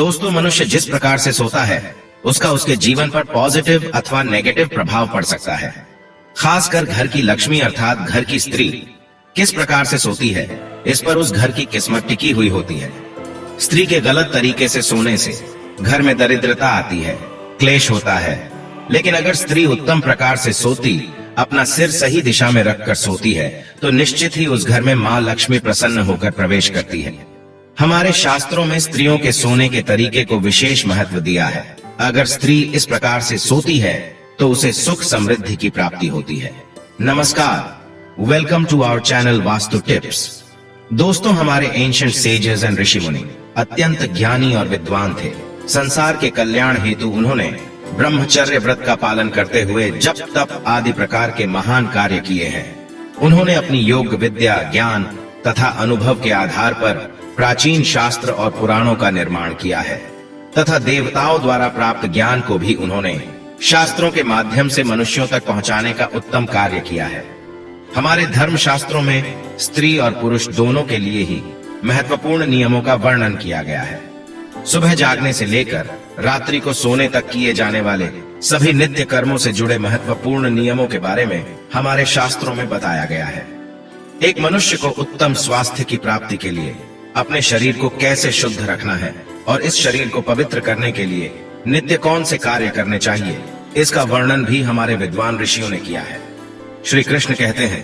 दोस्तों, मनुष्य जिस प्रकार से सोता है उसका उसके जीवन पर पॉजिटिव अथवा नेगेटिव प्रभाव पड़ सकता है। खासकर घर की लक्ष्मी अर्थात घर की स्त्री किस प्रकार से सोती है, इस पर उस घर की किस्मत टिकी हुई होती है। स्त्री के गलत तरीके से सोने से घर में दरिद्रता आती है, क्लेश होता है। लेकिन अगर स्त्री उत्तम प्रकार से सोती, अपना सिर सही दिशा में रखकर सोती है, तो निश्चित ही उस घर में माँ लक्ष्मी प्रसन्न होकर प्रवेश करती है। हमारे शास्त्रों में स्त्रियों के सोने के तरीके को विशेष महत्व दिया है। अगर स्त्री इस प्रकार से सोती है तो उसे सुख समृद्धि की प्राप्ति होती है। नमस्कार, welcome to our channel Vastu tips. दोस्तों, हमारे एंशिएंट सेजेस एंड ऋषि मुनि अत्यंत ज्ञानी और विद्वान थे। संसार के कल्याण हेतु उन्होंने ब्रह्मचर्य व्रत का पालन करते हुए जप तप आदि प्रकार के महान कार्य किए हैं। उन्होंने अपनी योग विद्या, ज्ञान तथा अनुभव के आधार पर प्राचीन शास्त्र और पुराणों का निर्माण किया है तथा देवताओं द्वारा प्राप्त ज्ञान को भी उन्होंने शास्त्रों के माध्यम से मनुष्यों तक पहुंचाने का उत्तम कार्य किया है। हमारे धर्म शास्त्रों में स्त्री और पुरुष दोनों के लिए ही महत्वपूर्ण नियमों का वर्णन किया गया है। सुबह जागने से लेकर रात्रि को सोने तक किए जाने वाले सभी नित्य कर्मों से जुड़े महत्वपूर्ण नियमों के बारे में हमारे शास्त्रों में बताया गया है। एक मनुष्य को उत्तम स्वास्थ्य की प्राप्ति के लिए अपने शरीर को कैसे शुद्ध रखना है और इस शरीर को पवित्र करने के लिए नित्य कौन से कार्य करने चाहिए, इसका वर्णन भी हमारे विद्वान ऋषियों ने किया है। श्री कृष्ण कहते हैं,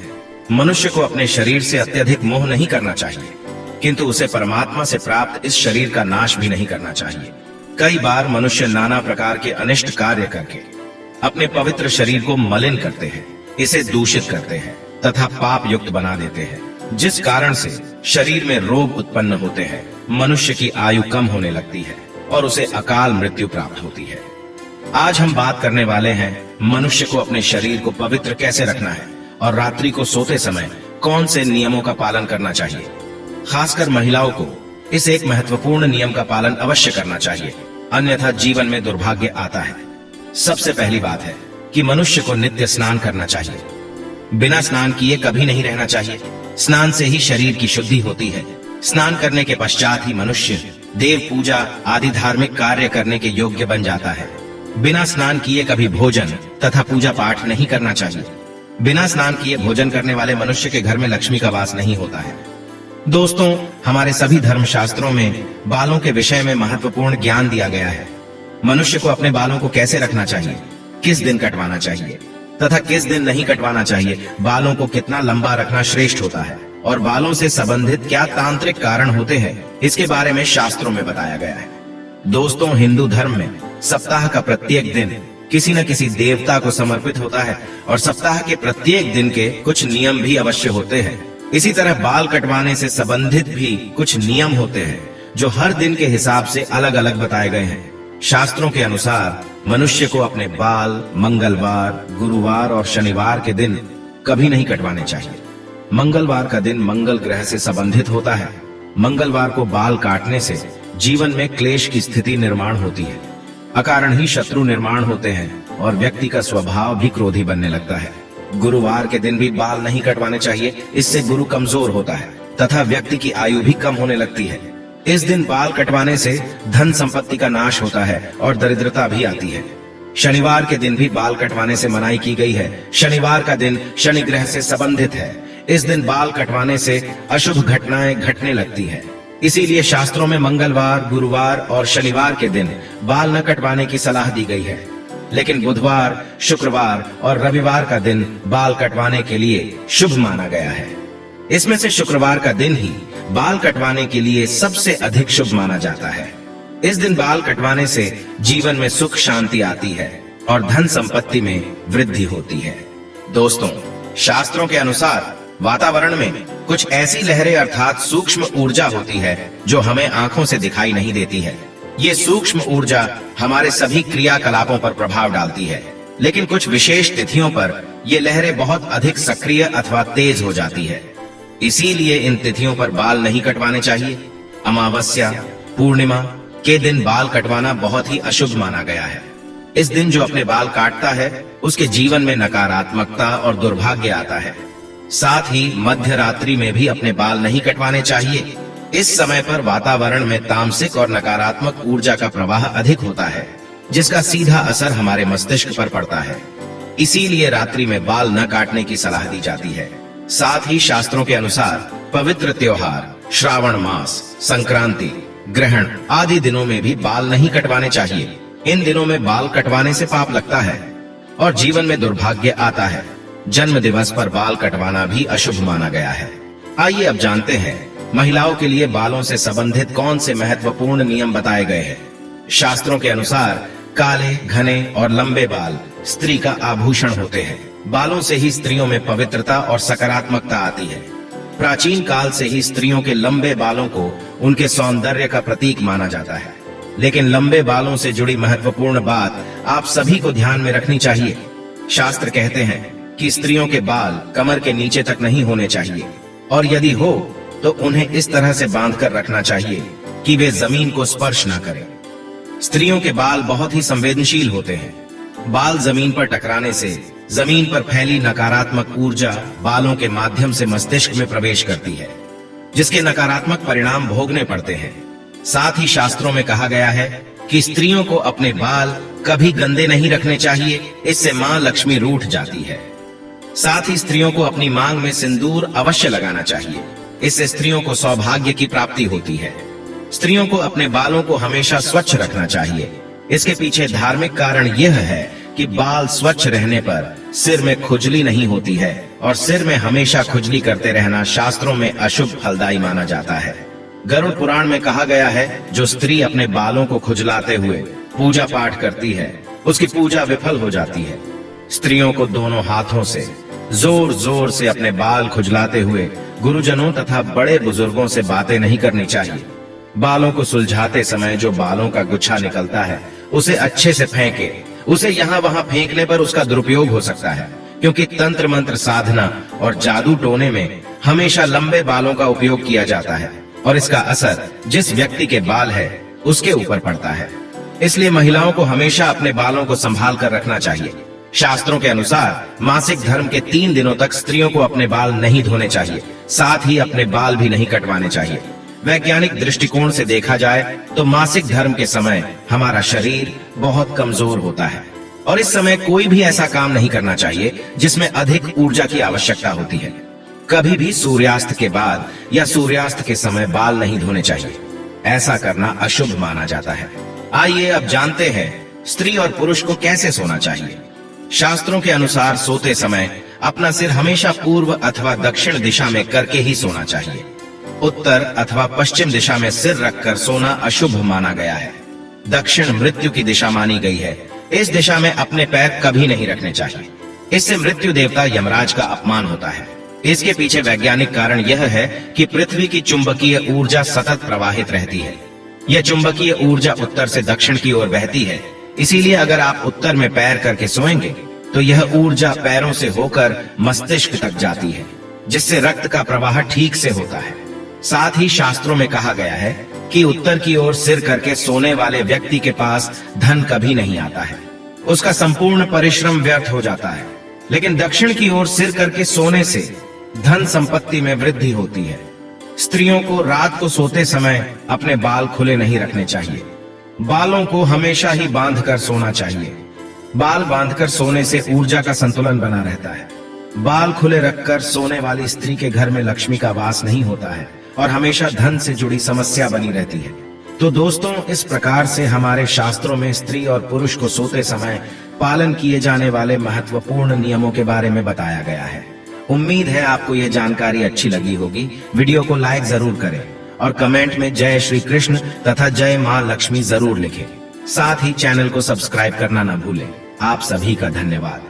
मनुष्य को अपने शरीर से अत्यधिक मोह नहीं करना चाहिए, किंतु उसे परमात्मा से प्राप्त इस शरीर का नाश भी नहीं करना चाहिए। कई बार मनुष्य नाना प्रकार के अनिष्ट कार्य करके अपने पवित्र शरीर को मलिन करते हैं, इसे दूषित करते हैं तथा पाप युक्त बना देते हैं, जिस कारण से शरीर में रोग उत्पन्न होते हैं, मनुष्य की आयु कम होने लगती है और उसे अकाल मृत्यु प्राप्त होती है। आज हम बात करने वाले हैं मनुष्य को अपने शरीर को पवित्र कैसे रखना है और रात्रि को सोते समय कौन से नियमों का पालन करना चाहिए। खासकर महिलाओं को इस एक महत्वपूर्ण नियम का पालन अवश्य करना चाहिए, अन्यथा जीवन में दुर्भाग्य आता है। सबसे पहली बात है कि मनुष्य को नित्य स्नान करना चाहिए। बिना स्नान किए कभी नहीं रहना चाहिए। स्नान से ही शरीर की शुद्धि होती है। स्नान करने के पश्चात ही मनुष्य देव पूजा आदि धार्मिक कार्य करने के योग्य बन जाता है। बिना स्नान किए कभी भोजन तथा पूजा पाठ नहीं करना चाहिए। बिना स्नान किए भोजन करने वाले मनुष्य के घर में लक्ष्मी का वास नहीं होता है। दोस्तों, हमारे सभी धर्म शास्त्रों में बालों के विषय में महत्वपूर्ण ज्ञान दिया गया है। मनुष्य को अपने बालों को कैसे रखना चाहिए, किस दिन कटवाना चाहिए तथा किस दिन नहीं कटवाना चाहिए, बालों को कितना लंबा रखना श्रेष्ठ होता है और बालों से संबंधित क्या तांत्रिक कारण होते हैं, इसके बारे में शास्त्रों में बताया गया है। दोस्तों, हिंदू धर्म में सप्ताह का प्रत्येक दिन किसी न किसी देवता को समर्पित होता है और सप्ताह के प्रत्येक दिन के कुछ नियम भी अवश्य होते हैं। इसी तरह बाल कटवाने से संबंधित भी कुछ नियम होते हैं जो हर दिन के हिसाब से अलग अलग बताए गए हैं। शास्त्रों के अनुसार मनुष्य को अपने बाल मंगलवार, गुरुवार और शनिवार के दिन कभी नहीं कटवाने चाहिए। मंगलवार का दिन मंगल ग्रह से संबंधित होता है। मंगलवार को बाल काटने से जीवन में क्लेश की स्थिति निर्माण होती है, अकारण ही शत्रु निर्माण होते हैं और व्यक्ति का स्वभाव भी क्रोधी बनने लगता है। गुरुवार के दिन भी बाल नहीं कटवाने चाहिए, इससे गुरु कमजोर होता है तथा व्यक्ति की आयु भी कम होने लगती है। इस दिन बाल कटवाने से धन संपत्ति का नाश होता है और दरिद्रता भी आती है। शनिवार के दिन भी बाल कटवाने से मनाही की गई है। शनिवार का दिन शनि ग्रह से संबंधित है। इस दिन बाल कटवाने से अशुभ घटनाएं घटने लगती है। इसीलिए शास्त्रों में मंगलवार, गुरुवार और शनिवार के दिन बाल न कटवाने की सलाह दी गई है। लेकिन बुधवार, शुक्रवार और रविवार का दिन बाल कटवाने के लिए शुभ माना गया है। इसमें से शुक्रवार का दिन ही बाल कटवाने के लिए सबसे अधिक शुभ माना जाता है। इस दिन बाल कटवाने से जीवन में सुख शांति आती है और धन संपत्ति में वृद्धि होती है। दोस्तों, शास्त्रों के अनुसार वातावरण में कुछ ऐसी लहरें अर्थात सूक्ष्म ऊर्जा होती है जो हमें आंखों से दिखाई नहीं देती है। ये सूक्ष्म ऊर्जा हमारे सभी क्रियाकलापों पर प्रभाव डालती है, लेकिन कुछ विशेष तिथियों पर ये लहरें बहुत अधिक सक्रिय अथवा तेज हो जाती है। इसीलिए इन तिथियों पर बाल नहीं कटवाने चाहिए। अमावस्या, पूर्णिमा के दिन बाल कटवाना बहुत ही अशुभ माना गया है। इस दिन जो अपने बाल काटता है उसके जीवन में नकारात्मकता और दुर्भाग्य आता है। साथ ही मध्य रात्रि में भी अपने बाल नहीं कटवाने चाहिए। इस समय पर वातावरण में तामसिक और नकारात्मक ऊर्जा का प्रवाह अधिक होता है, जिसका सीधा असर हमारे मस्तिष्क पर पड़ता है। इसीलिए रात्रि में बाल न काटने की सलाह दी जाती है। साथ ही शास्त्रों के अनुसार पवित्र त्योहार, श्रावण मास, संक्रांति, ग्रहण आदि दिनों में भी बाल नहीं कटवाने चाहिए। इन दिनों में बाल कटवाने से पाप लगता है और जीवन में दुर्भाग्य आता है। जन्म दिवस पर बाल कटवाना भी अशुभ माना गया है। आइए अब जानते हैं महिलाओं के लिए बालों से संबंधित कौन से महत्वपूर्ण नियम बताए गए हैं। शास्त्रों के अनुसार काले, घने और लंबे बाल स्त्री का आभूषण होते हैं। बालों से ही स्त्रियों में पवित्रता और सकारात्मकता आती है। प्राचीन काल से ही स्त्रियों के लंबे बालों को उनके सौंदर्य का प्रतीक माना जाता है। लेकिन लंबे बालों से जुड़ी महत्वपूर्ण बात आप सभी को ध्यान में रखनी चाहिए। शास्त्र कहते हैं कि स्त्रियों के बाल कमर के नीचे तक नहीं होने चाहिए और यदि हो तो उन्हें इस तरह से बांध कर रखना चाहिए कि वे जमीन को स्पर्श न करें। स्त्रियों के बाल बहुत ही संवेदनशील होते हैं। बाल जमीन पर टकराने से जमीन पर फैली नकारात्मक ऊर्जा बालों के माध्यम से मस्तिष्क में प्रवेश करती है, जिसके नकारात्मक परिणाम भोगने पड़ते हैं। साथ ही शास्त्रों में कहा गया है कि स्त्रियों को अपने बाल कभी गंदे नहीं रखने चाहिए, इससे मां लक्ष्मी रूठ जाती है। साथ ही स्त्रियों को अपनी मांग में सिंदूर अवश्य लगाना चाहिए, इससे स्त्रियों को सौभाग्य की प्राप्ति होती है। स्त्रियों को अपने बालों को हमेशा स्वच्छ रखना चाहिए। इसके पीछे धार्मिक कारण यह है कि बाल स्वच्छ रहने पर सिर में खुजली नहीं होती है और सिर में हमेशा खुजली करते रहना शास्त्रों में अशुभ फलदायी माना जाता है। गरुड़ पुराण में कहा गया है, जो स्त्री अपने बालों को खुजलाते हुए पूजा पाठ करती है, उसकी पूजा विफल हो जाती है। स्त्रियों को दोनों हाथों से जोर जोर से अपने बाल खुजलाते हुए गुरुजनों तथा बड़े बुजुर्गों से बातें नहीं करनी चाहिए। बालों को सुलझाते समय जो बालों का गुच्छा निकलता है, उसे अच्छे से फेंके। उसे यहाँ वहाँ फेंकने पर उसका दुरुपयोग हो सकता है, क्योंकि तंत्र मंत्र साधना और जादू टोने में हमेशा लंबे बालों का उपयोग किया जाता है और इसका असर जिस व्यक्ति के बाल है उसके ऊपर पड़ता है। इसलिए महिलाओं को हमेशा अपने बालों को संभाल कर रखना चाहिए। शास्त्रों के अनुसार मासिक धर्म के 3 दिनों तक स्त्रियों को अपने बाल नहीं धोने चाहिए, साथ ही अपने बाल भी नहीं कटवाने चाहिए। वैज्ञानिक दृष्टिकोण से देखा जाए तो मासिक धर्म के समय हमारा शरीर बहुत कमजोर होता है और इस समय कोई भी ऐसा काम नहीं करना चाहिए जिसमें अधिक ऊर्जा की आवश्यकता होती है। कभी भी सूर्यास्त के बाद या सूर्यास्त के समय बाल नहीं धोने चाहिए, ऐसा करना अशुभ माना जाता है। आइए अब जानते हैं स्त्री और पुरुष को कैसे सोना चाहिए। शास्त्रों के अनुसार सोते समय अपना सिर हमेशा पूर्व अथवा दक्षिण दिशा में करके ही सोना चाहिए। उत्तर अथवा पश्चिम दिशा में सिर रखकर सोना अशुभ माना गया है। दक्षिण मृत्यु की दिशा मानी गई है। इस दिशा में अपने पैर कभी नहीं रखने चाहिए, इससे मृत्यु देवता यमराज का अपमान होता है। इसके पीछे वैज्ञानिक कारण यह है कि पृथ्वी की चुंबकीय ऊर्जा सतत प्रवाहित रहती है। यह चुंबकीय ऊर्जा उत्तर से दक्षिण की ओर बहती है, इसीलिए अगर आप उत्तर में पैर करके सोएंगे तो यह ऊर्जा पैरों से होकर मस्तिष्क तक जाती है, जिससे रक्त का प्रवाह ठीक से होता है। साथ ही शास्त्रों में कहा गया है कि उत्तर की ओर सिर करके सोने वाले व्यक्ति के पास धन कभी नहीं आता है, उसका संपूर्ण परिश्रम व्यर्थ हो जाता है। लेकिन दक्षिण की ओर सिर करके सोने से धन संपत्ति में वृद्धि होती है। स्त्रियों को रात को सोते समय अपने बाल खुले नहीं रखने चाहिए। बालों को हमेशा ही बांधकर सोना चाहिए। बाल बांधकर सोने से ऊर्जा का संतुलन बना रहता है। बाल खुले रखकर सोने वाली स्त्री के घर में लक्ष्मी का वास नहीं होता है और हमेशा धन से जुड़ी समस्या बनी रहती है। तो दोस्तों, इस प्रकार से हमारे शास्त्रों में स्त्री और पुरुष को सोते समय पालन किए जाने वाले महत्वपूर्ण नियमों के बारे में बताया गया है। उम्मीद है आपको यह जानकारी अच्छी लगी होगी। वीडियो को लाइक जरूर करें और कमेंट में जय श्री कृष्ण तथा जय मां लक्ष्मी जरूर लिखें। साथ ही चैनल को सब्सक्राइब करना न भूलें। आप सभी का धन्यवाद।